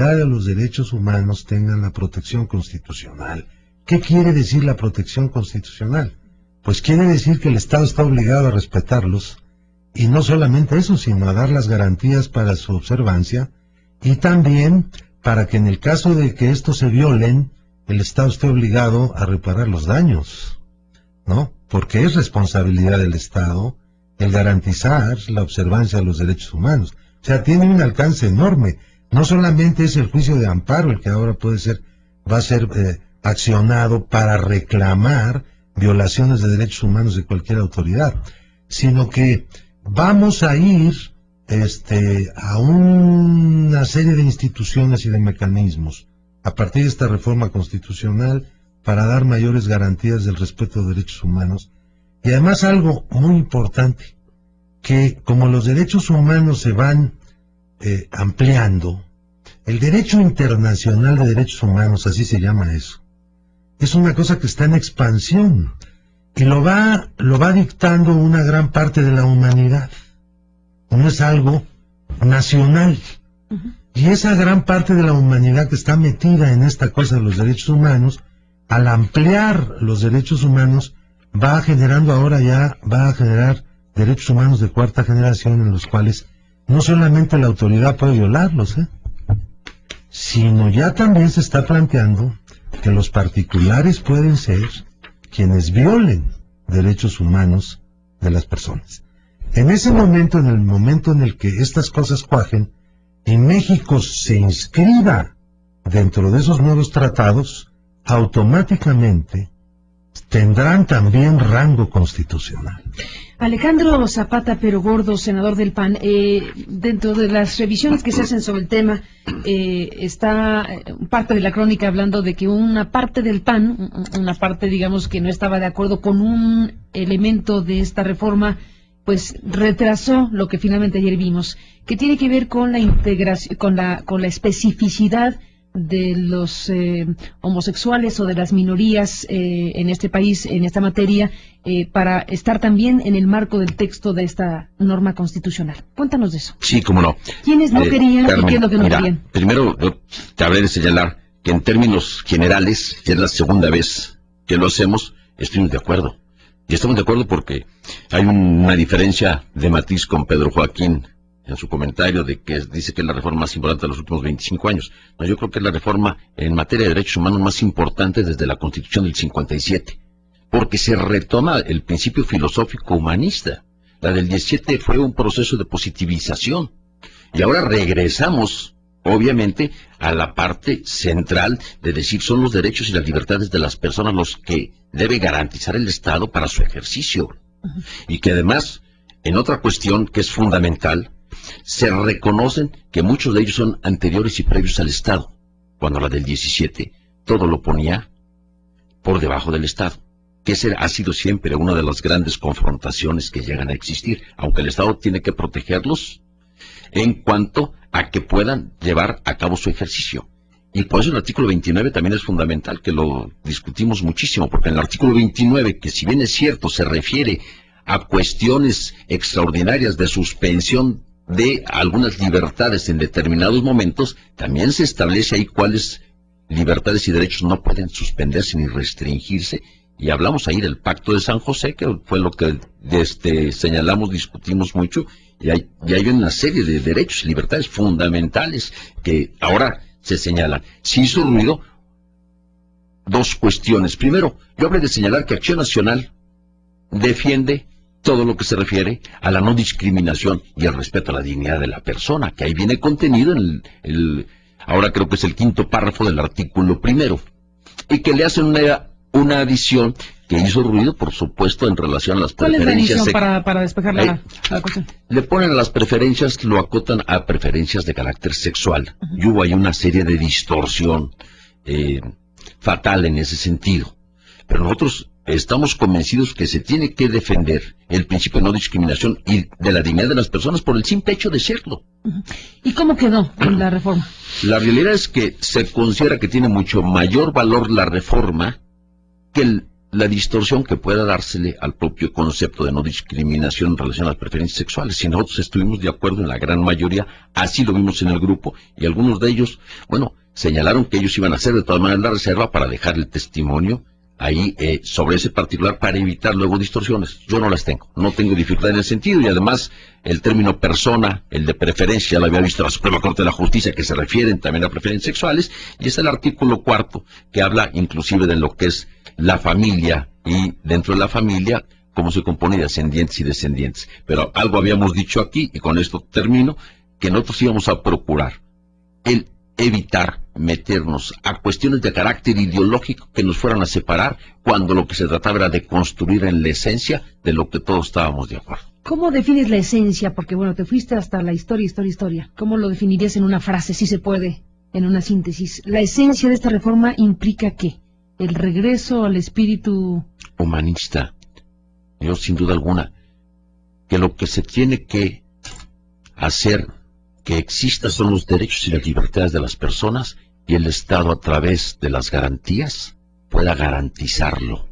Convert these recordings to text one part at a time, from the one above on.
libertad y los derechos humanos tengan la protección constitucional. ¿Qué quiere decir la protección constitucional? Pues quiere decir que el Estado está obligado a respetarlos, y no solamente eso, sino a dar las garantías para su observancia, y también para que en el caso de que estos se violen, el Estado esté obligado a reparar los daños, ¿no? Porque es responsabilidad del Estado el garantizar la observancia de los derechos humanos. O sea, tiene un alcance enorme. No solamente es el juicio de amparo el que ahora va a ser accionado para reclamar violaciones de derechos humanos de cualquier autoridad, sino que vamos a ir a una serie de instituciones y de mecanismos a partir de esta reforma constitucional para dar mayores garantías del respeto de derechos humanos. Y además algo muy importante, que como los derechos humanos se van ampliando, el derecho internacional de derechos humanos, así se llama eso, es una cosa que está en expansión y lo va dictando una gran parte de la humanidad. No es algo nacional. Y esa gran parte de la humanidad que está metida en esta cosa de los derechos humanos, al ampliar los derechos humanos, va a generar derechos humanos de cuarta generación en los cuales no solamente la autoridad puede violarlos, sino ya también se está planteando que los particulares pueden ser quienes violen derechos humanos de las personas. En ese momento, en el momento en el que estas cosas cuajen, y México se inscriba dentro de esos nuevos tratados, automáticamente tendrán también rango constitucional. Alejandro Zapata Perogordo, senador del PAN, dentro de las revisiones que se hacen sobre el tema, está parte de la crónica hablando de que una parte del PAN, una parte digamos que no estaba de acuerdo con un elemento de esta reforma, pues retrasó lo que finalmente ayer vimos, que tiene que ver con la integración, con la especificidad de los homosexuales o de las minorías en este país, en esta materia, para estar también en el marco del texto de esta norma constitucional. Cuéntanos de eso. Sí, cómo no. ¿Quiénes no querían Carmen, y qué es lo que no mira, querían? Primero, yo te habré de señalar que en términos generales, ya es la segunda vez que lo hacemos, estoy de acuerdo. Y estamos de acuerdo porque hay una diferencia de matiz con Pedro Joaquín en su comentario de que dice que es la reforma más importante de los últimos 25 años. No, yo creo que es la reforma en materia de derechos humanos más importante desde la Constitución del 57, porque se retoma el principio filosófico humanista. La del 17 fue un proceso de positivización, y ahora regresamos, obviamente, a la parte central de decir son los derechos y las libertades de las personas los que debe garantizar el Estado para su ejercicio. Y que además, en otra cuestión que es fundamental, se reconocen que muchos de ellos son anteriores y previos al Estado, cuando la del 17 todo lo ponía por debajo del Estado, que ese ha sido siempre una de las grandes confrontaciones que llegan a existir, aunque el Estado tiene que protegerlos en cuanto a que puedan llevar a cabo su ejercicio. Y por eso el artículo 29 también es fundamental, que lo discutimos muchísimo, porque en el artículo 29, que si bien es cierto, se refiere a cuestiones extraordinarias de suspensión de algunas libertades en determinados momentos, también se establece ahí cuáles libertades y derechos no pueden suspenderse ni restringirse, y hablamos ahí del Pacto de San José, que fue lo que señalamos, discutimos mucho, y hay una serie de derechos y libertades fundamentales que ahora se señalan. Si hizo ruido dos cuestiones. Primero, yo hablé de señalar que Acción Nacional defiende todo lo que se refiere a la no discriminación y el respeto a la dignidad de la persona, que ahí viene contenido en ahora creo que es el 5º párrafo del artículo 1, y que le hacen una adición que hizo ruido, por supuesto, en relación a las preferencias. ¿Cuál es la adición para despejar la cuestión? Le ponen a las preferencias, lo acotan a preferencias de carácter sexual, y hubo ahí una serie de distorsión fatal en ese sentido. Pero nosotros estamos convencidos que se tiene que defender el principio de no discriminación y de la dignidad de las personas por el simple hecho de serlo. ¿Y cómo quedó en la reforma? La realidad es que se considera que tiene mucho mayor valor la reforma que la distorsión que pueda dársele al propio concepto de no discriminación en relación a las preferencias sexuales. Si nosotros estuvimos de acuerdo en la gran mayoría, así lo vimos en el grupo, y algunos de ellos, bueno, señalaron que ellos iban a hacer de todas maneras la reserva para dejar el testimonio ahí sobre ese particular para evitar luego distorsiones. Yo no las tengo, no tengo dificultad en el sentido, y además el término persona, el de preferencia, ya lo había visto la Suprema Corte de la Justicia, que se refieren también a preferencias sexuales, y es el artículo 4 que habla inclusive de lo que es la familia, y dentro de la familia cómo se compone de ascendientes y descendientes. Pero algo habíamos dicho aquí, y con esto termino, que nosotros íbamos a procurar el evitar meternos a cuestiones de carácter ideológico que nos fueran a separar, cuando lo que se trataba era de construir en la esencia de lo que todos estábamos de acuerdo. ¿Cómo defines la esencia? Porque, bueno, te fuiste hasta la historia. ¿Cómo lo definirías en una frase, si se puede, en una síntesis? ¿La esencia de esta reforma implica qué? ¿El regreso al espíritu humanista? Yo, sin duda alguna, que lo que se tiene que hacer que exista son los derechos y las libertades de las personas, y el Estado, a través de las garantías, pueda garantizarlo,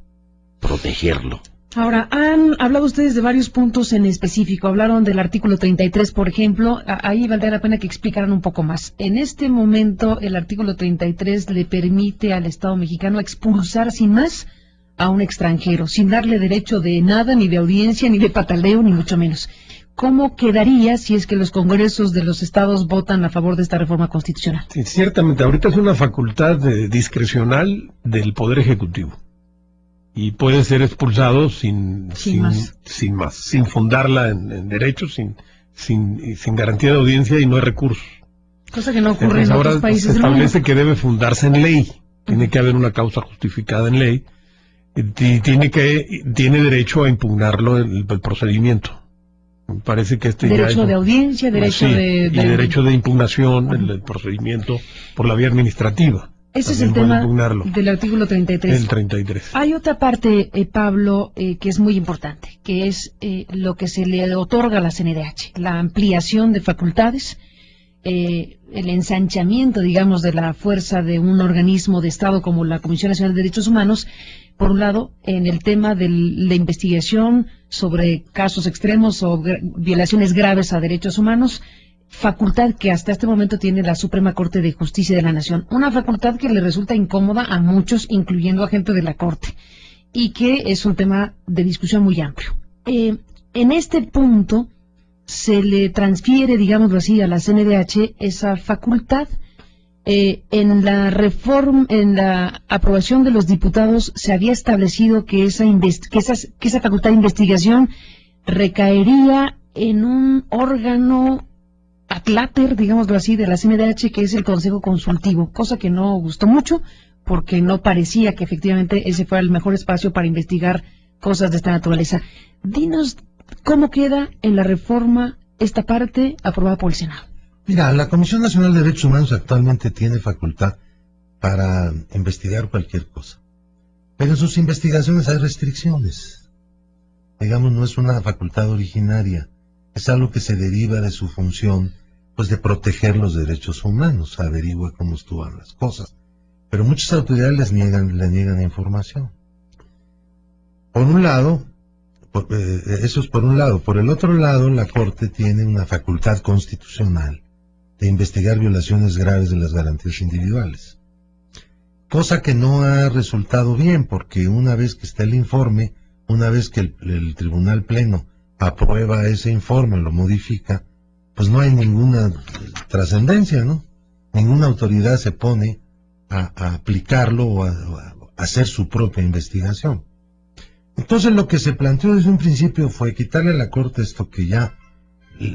protegerlo. Ahora, han hablado ustedes de varios puntos en específico. Hablaron del artículo 33, por ejemplo. Ahí valdría la pena que explicaran un poco más. En este momento, el artículo 33 le permite al Estado mexicano expulsar sin más a un extranjero, sin darle derecho de nada, ni de audiencia, ni de pataleo, ni mucho menos. ¿Cómo quedaría si es que los congresos de los estados votan a favor de esta reforma constitucional? Sí, ciertamente, ahorita es una facultad discrecional del Poder Ejecutivo, y puede ser expulsado sin más, sin fundarla en derechos, sin garantía de audiencia, y no hay recursos. Cosa que no ocurre en otros países del mundo. Ahora se establece que debe fundarse en ley, tiene que haber una causa justificada en ley, y tiene derecho a impugnarlo el procedimiento. Me parece que derecho de audiencia, derecho y derecho de impugnación del procedimiento por la vía administrativa. Ese es el tema del artículo 33. El 33. Hay otra parte, Pablo, que es muy importante, que es lo que se le otorga a la CNDH, la ampliación de facultades, el ensanchamiento, digamos, de la fuerza de un organismo de Estado como la Comisión Nacional de Derechos Humanos, por un lado, en el tema de la investigación sobre casos extremos o violaciones graves a derechos humanos, facultad que hasta este momento tiene la Suprema Corte de Justicia de la Nación, una facultad que le resulta incómoda a muchos, incluyendo a gente de la Corte, y que es un tema de discusión muy amplio. En este punto se le transfiere, digámoslo así, a la CNDH esa facultad. En la reforma, en la aprobación de los diputados, se había establecido que esa facultad de investigación recaería en un órgano atláter, digámoslo así, de la CNDH, que es el Consejo Consultivo, cosa que no gustó mucho, porque no parecía que efectivamente ese fuera el mejor espacio para investigar cosas de esta naturaleza. Dinos cómo queda en la reforma esta parte aprobada por el Senado. Mira, la Comisión Nacional de Derechos Humanos actualmente tiene facultad para investigar cualquier cosa, pero en sus investigaciones hay restricciones. Digamos, no es una facultad originaria, es algo que se deriva de su función, pues de proteger los derechos humanos, averigua cómo estuvo las cosas, pero muchas autoridades le niegan información. Por un lado, eso es por un lado. Por el otro lado, la Corte tiene una facultad constitucional de investigar violaciones graves de las garantías individuales. Cosa que no ha resultado bien, porque una vez que está el informe, una vez que el Tribunal Pleno aprueba ese informe, lo modifica, pues no hay ninguna trascendencia, ¿no? Ninguna autoridad se pone a aplicarlo o a hacer su propia investigación. Entonces lo que se planteó desde un principio fue quitarle a la Corte esto que ya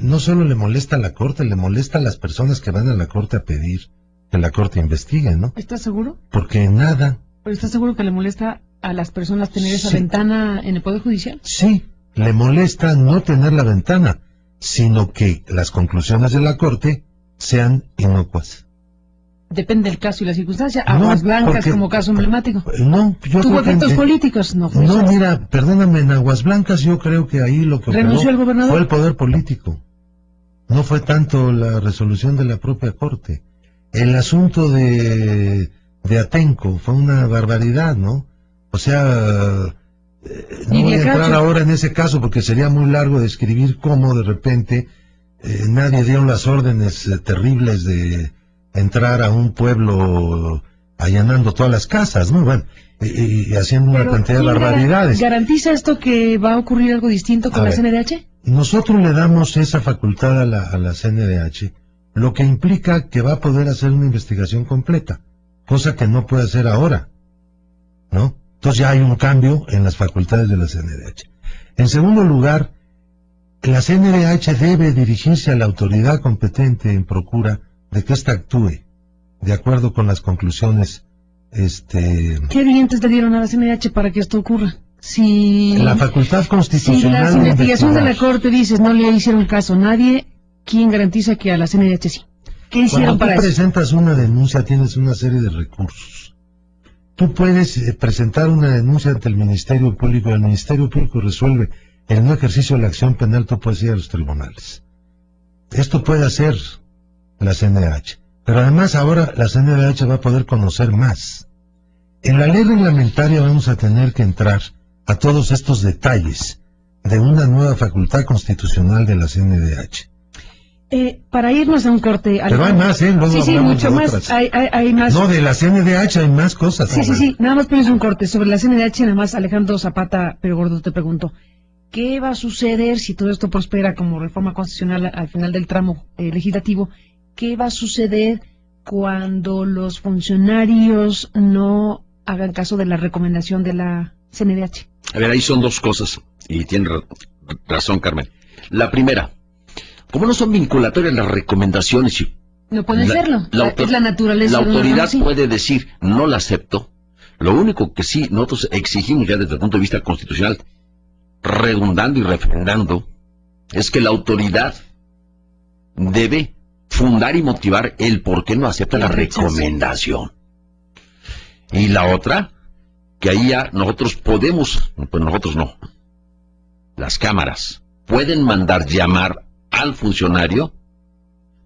no solo le molesta a la Corte, le molesta a las personas que van a la Corte a pedir que la Corte investigue, ¿no? ¿Estás seguro? Porque nada. ¿Pero estás seguro que le molesta a las personas tener esa ventana en el Poder Judicial? Sí, le molesta no tener la ventana, sino que las conclusiones de la Corte sean inocuas. Depende del caso y la circunstancia. Aguas Blancas como caso emblemático. No, yo ¿Tuvo efectos políticos? No fue eso. Mira, perdóname, en Aguas Blancas yo creo que ahí lo que renunció el gobernador. Fue el poder político. No fue tanto la resolución de la propia Corte. El asunto de Atenco fue una barbaridad, ¿no? O O sea, no voy a entrar ahora en ese caso porque sería muy largo describir cómo de repente nadie dio las órdenes terribles de entrar a un pueblo allanando todas las casas, ¿no? Bueno, y haciendo una cantidad de barbaridades. ¿Garantiza esto que va a ocurrir algo distinto con la CNDH? Nosotros le damos esa facultad a la CNDH, lo que implica que va a poder hacer una investigación completa, cosa que no puede hacer ahora, ¿no? Entonces ya hay un cambio en las facultades de la CNDH. En segundo lugar, la CNDH debe dirigirse a la autoridad competente en procura de que ésta actúe de acuerdo con las conclusiones. ¿Qué dientes le dieron a la CNDH para que esto ocurra? Si la facultad constitucional. Si la investigación de la Corte dices no le hicieron caso a nadie, ¿quién garantiza que a la CNDH sí? ¿Qué hicieron para eso? Cuando tú presentas una denuncia tienes una serie de recursos. Tú puedes presentar una denuncia ante el Ministerio Público, el Ministerio Público resuelve el no ejercicio de la acción penal, tú puedes ir a los tribunales. Esto puede hacer la CNDH, pero además ahora la CNDH va a poder conocer más. En la ley reglamentaria vamos a tener que entrar a todos estos detalles de una nueva facultad constitucional de la CNDH. Para irnos a un corte... Pero hay más, luego sí, mucho más. Hay más. No, de la CNDH hay más cosas. Sí, nada más pones un corte. Sobre la CNDH, nada más, Alejandro Zapata, pero gordo, te pregunto, ¿qué va a suceder si todo esto prospera como reforma constitucional al final del tramo legislativo? ¿Qué va a suceder cuando los funcionarios no hagan caso de la recomendación de la CNDH? A ver, ahí son dos cosas, y tiene razón Carmen. La primera, como no son vinculatorias las recomendaciones, no pueden serlo, es la naturaleza. La autoridad puede decir, no la acepto. Lo único que sí nosotros exigimos ya desde el punto de vista constitucional, redundando y refrendando, es que la autoridad debe fundar y motivar el por qué no acepta la recomendación. Y la otra, que ahí ya nosotros podemos, pues nosotros no, las cámaras pueden mandar llamar al funcionario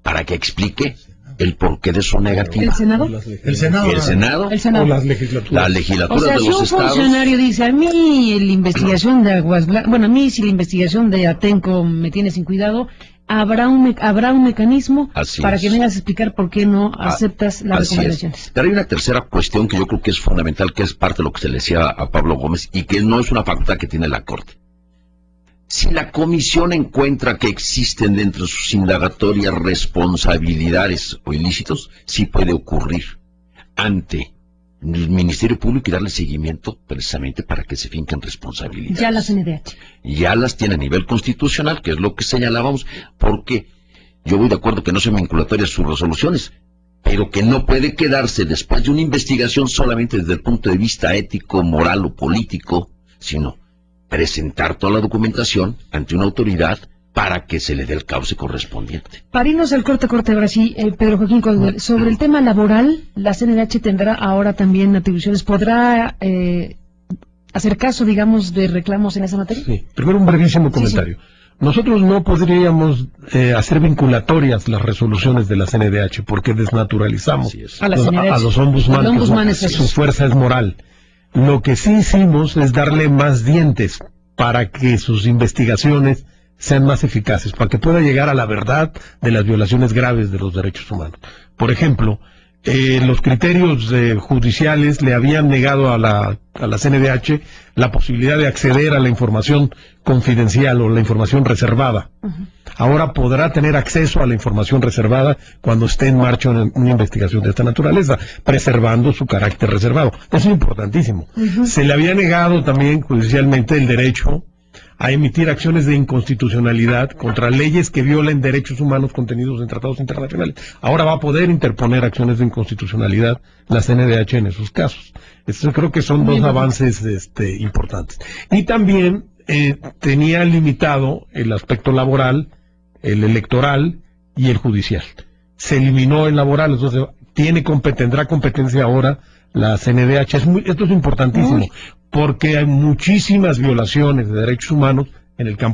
para que explique el porqué de su negativa. ¿El Senado? El Senado. O las legislaturas. La legislatura de los estados. Si un funcionario dice, a mí la investigación de Aguas Blancas, bueno, a mí si la investigación de Atenco me tiene sin cuidado, habrá un mecanismo para que vengas a explicar por qué no aceptas las recomendaciones. Pero hay una tercera cuestión que yo creo que es fundamental, que es parte de lo que se le decía a Pablo Gómez, y que no es una facultad que tiene la Corte. Si la comisión encuentra que existen dentro de sus indagatorias responsabilidades o ilícitos, sí puede ocurrir ante el Ministerio Público y darle seguimiento precisamente para que se finquen responsabilidades. Ya la CNDH. Ya las tiene a nivel constitucional, que es lo que señalábamos, porque yo voy de acuerdo que no sean vinculatorias sus resoluciones, pero que no puede quedarse después de una investigación solamente desde el punto de vista ético, moral o político, sino presentar toda la documentación ante una autoridad para que se le dé el cauce correspondiente. Para irnos al corte ahora sí, Pedro Joaquín Codwell, sobre el tema laboral, la CNDH tendrá ahora también atribuciones, ¿podrá hacer caso, digamos, de reclamos en esa materia? Sí, primero un brevísimo comentario. Sí. Nosotros no podríamos hacer vinculatorias las resoluciones de la CNDH porque desnaturalizamos a los ombudsmanes, que su fuerza es moral. Lo que sí hicimos es darle más dientes para que sus investigaciones sean más eficaces, para que pueda llegar a la verdad de las violaciones graves de los derechos humanos. Por ejemplo, los criterios judiciales le habían negado a la CNDH la posibilidad de acceder a la información confidencial o la información reservada. Ahora podrá tener acceso a la información reservada cuando esté en marcha una investigación de esta naturaleza, preservando su carácter reservado. Eso es importantísimo. Se le había negado también judicialmente el derecho a emitir acciones de inconstitucionalidad contra leyes que violen derechos humanos contenidos en tratados internacionales. Ahora va a poder interponer acciones de inconstitucionalidad la CNDH en esos casos. Yo creo que son dos avances importantes. Y también tenía limitado el aspecto laboral, el electoral y el judicial. Se eliminó el laboral, entonces tendrá competencia ahora la CNDH. Esto es importantísimo, porque hay muchísimas violaciones de derechos humanos en el campo